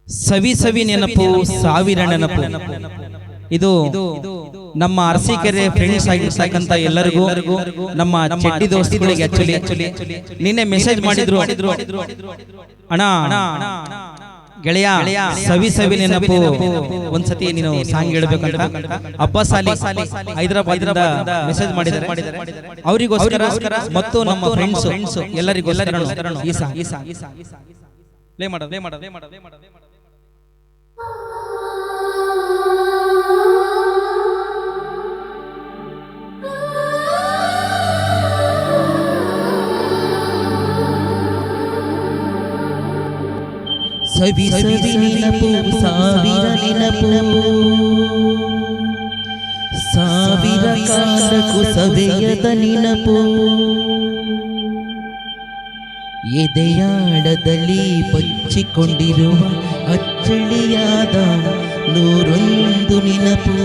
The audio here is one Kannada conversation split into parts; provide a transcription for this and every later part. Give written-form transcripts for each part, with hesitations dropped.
ಸವಿ ಸವಿ ನೆನಪು ಸಾವಿರ ನೆನಪು. ಇದು ನಮ್ಮ ಅರಸೀಕೆರೆ ಫ್ರೆಂಡ್ಸ್ ಆಗಿರ್ತಕ್ಕಂಥ ಎಲ್ಲರಿಗೂ, ನಮ್ಮ ಚಡ್ಡಿ ದೋಸ್ತಿಗಳಿಗೆ ಆಕ್ಚುಲಿ ನಿನ್ನೆ ಮೆಸೇಜ್ ಮಾಡಿದ್ರು, ಅಣ್ಣ ಗೆಳೆಯ ಸವಿ ಸವಿ ನೆನಪು ಒಂದ್ಸತಿ ನೀನು ಸಾಂಗ್ ಹೇಳ್ಬೇಕಂತ ಅಬ್ಬಾಸ್ ಅಲಿ ಹೈದರಾಬಾದ್ ಮೆಸೇಜ್ ಮಾಡಿದ್ದಾರೆ. ಅವರಿಗೋಸ್ಕರ ಮತ್ತು ನಮ್ಮ ಫ್ರೆಂಡ್ಸ್ ಎಲ್ಲರಿಗೋಸ್ಕರ ಈ ಸಾಂಗ್ ಪ್ಲೇ ಮಾಡೋದು. ಸವಿ ಸವಿ ನೆನಪು ಸಾವಿರ ನೆನಪು, ಸಾವಿರ ಕಾಲಕ್ಕೂ ಸವೆಯದ ನೆನಪು. ಎದೆಯಾಡದಲ್ಲಿ ಬಚ್ಚಿಕೊಂಡಿರುವ ಅಚ್ಚಳಿಯಾದ 101 ನೆನಪು.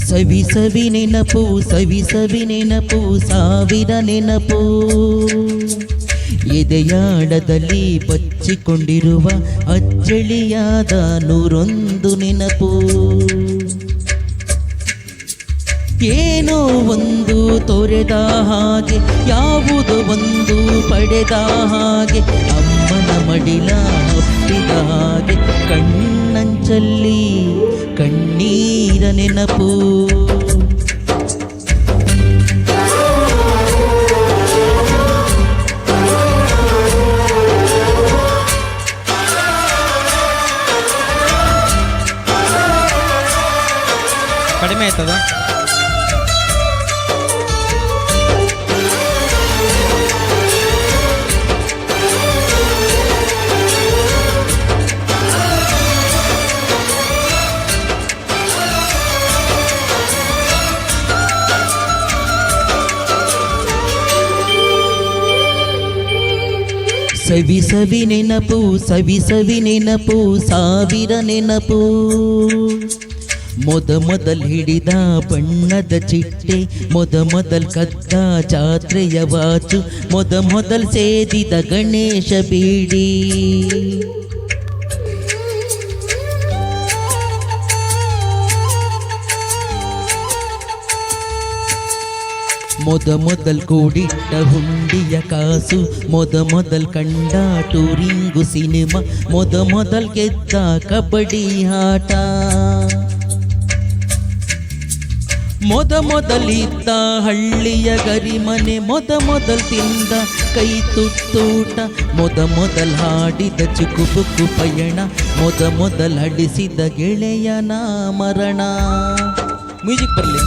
ಸವಿ ಸವಿ ನೆನಪು, ಸವಿ ಸವಿ ನೆನಪು, ಸಾವಿರ ನೆನಪು. ಎದೆಯಾಡದಲ್ಲಿ ಬಚ್ಚಿಕೊಂಡಿರುವ ಅಚ್ಚಳಿಯಾದ 101 ನೆನಪು. ಏನೋ ಒಂದು ತೊರೆದ ಹಾಗೆ, ಯಾವುದೋ ಒಂದು ಪಡೆದ ಹಾಗೆ, ಅಮ್ಮನ ಮಡಿಲ ಹಪ್ಪಿದ ಹಾಗೆ, ಕಣ್ಣಂಚಲ್ಲಿ ಕಣ್ಣೀರ ನೆನಪು. ಕಡಿಮೆ ಆಯ್ತದ. ಸವಿ ಸವಿ ನೆನಪು, ಸವಿ ಸವಿ ನೆನಪು, ಸಾವಿರ ನೆನಪು. ಮೊದಲ್ ಹಿಡಿದ ಬಣ್ಣದ ಚಿಟ್ಟೆ, ಮೊದಲ್ ಕದ್ದ ಜಾತ್ರೆಯ ವಾಚು, ಮೊದಲ್ ಸೇದಿದ ಗಣೇಶ ಬೀಡಿ. ಮೊದಲ್ ಕೂಡಿಟ್ಟ ಹುಂಡಿಯ ಕಾಸು, ಮೊದಲ್ ಕಂಡ ಟೂರಿಂಗು ಸಿನಿಮಾ, ಮೊದಲ್ ಗೆದ್ದ ಕಬಡ್ಡಿ ಆಟ. ಮೊದಲಿದ್ದ ಹಳ್ಳಿಯ ಗರಿಮನೆ, ಮೊದಲ್ ತಿಂದ ಕೈ ತುತ್ತೂಟ, ಮೊದಲ್ ಹಾಡಿದ ಚುಕುಬುಕು ಪಯಣ, ಮೊದಲ್ ಹಡಿಸಿದ ಗೆಳೆಯನ ಮರಣ. ಮ್ಯೂಸಿಕ್ ಬರಲಿ.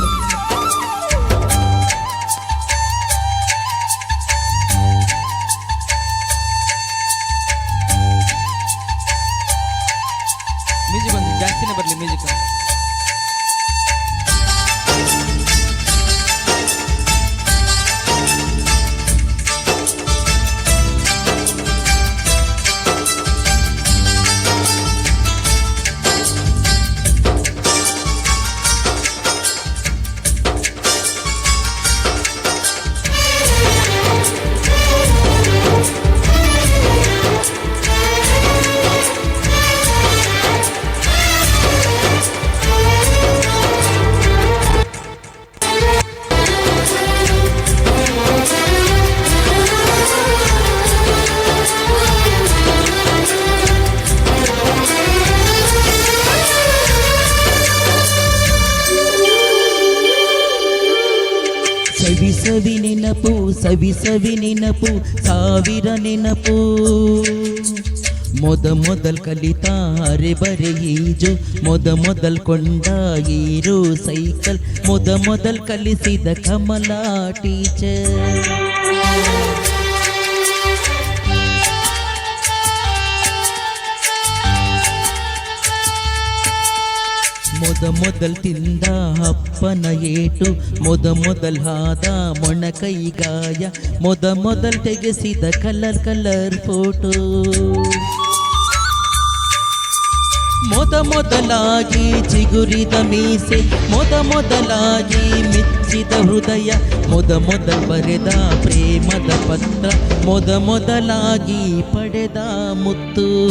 ಮ್ಯೂಸಿಕ್ ಬಂದು ಜಾಸ್ತಿನೇ ಬರಲಿ ಮ್ಯೂಸಿಕ್. ಸವಿ ಸವಿ ನೆನಪು, ಸವಿ ಸವಿ ನೆನಪು, ಸಾವಿರ ನೆನಪು. ಮೊದಲ್ ಕಲಿತ ಅರೆಬರೆ ಈಜು, ಮೊದಲ್ ಕೊಂಡ ಹೀರೋ ಸೈಕಲ್, ಮೊದಲ್ ಕಲಿಸಿದ ಕಮಲಾ ಟೀಚರ್. ಮೊದಲ್ ತಿಂದ ಅಪ್ಪನ ಏಟು, ಮೊದಲ್ ಹಾದ ಮೊಣಕೈ ಗಾಯ, ಮೊದಲ್ ತೆಗೆಸಿದ ಕಲರ್ ಫೋಟೋ. ಮೊದಲಾಗಿ ಚಿಗುರಿದ ಮೀಸೆ ಮೊದಲಾಗಿ ಮೆಚ್ಚಿದ ಹೃದಯ ಮೊದಲ ಬರೆದ ಪ್ರೇಮದ ಪತ್ರ ಮೊದಲಾಗಿ ಪಡೆದ ಮುತ್ತು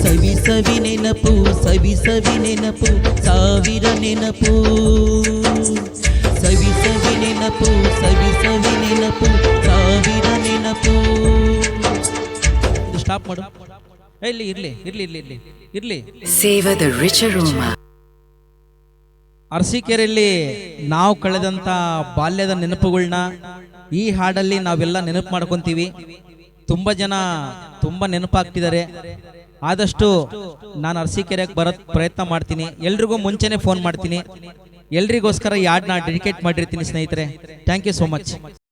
ಸವಿ ನೆನಪು ಸಾವಿರ ನೆನಪು ಸವಿ ನೆನಪು ಸಾವಿರ ನೆನಪು. ಸ್ಟಾಪ್ ಮಾಡು. ಇರ್ಲಿ. Savor the rich aroma. ಅರಸೀಕೆರೆಯಲ್ಲಿ ನಾವು ಕಳೆದಂತ ಬಾಲ್ಯದ ನೆನಪುಗಳನ್ನ ಈ ಹಾಡಲ್ಲಿ ನಾವೆಲ್ಲ ನೆನಪು ಮಾಡ್ಕೊಂತೀವಿ. ತುಂಬಾ ಜನ ತುಂಬಾ ನೆನಪಾಗ್ತಿದ್ದಾರೆ. ಆದಷ್ಟು ನಾನು ಅರಸೀಕೆರೆಗೆ ಬರೋದ್ ಪ್ರಯತ್ನ ಮಾಡ್ತೀನಿ. ಎಲ್ರಿಗೂ ಮುಂಚೆನೆ ಫೋನ್ ಮಾಡ್ತೀನಿ. ಎಲ್ರಿಗೋಸ್ಕರ ಈ ಹಾಡನ್ನ ಡೆಡಿಕೇಟ್ ಮಾಡಿರ್ತೀನಿ ಸ್ನೇಹಿತರೆ. Thank you so much.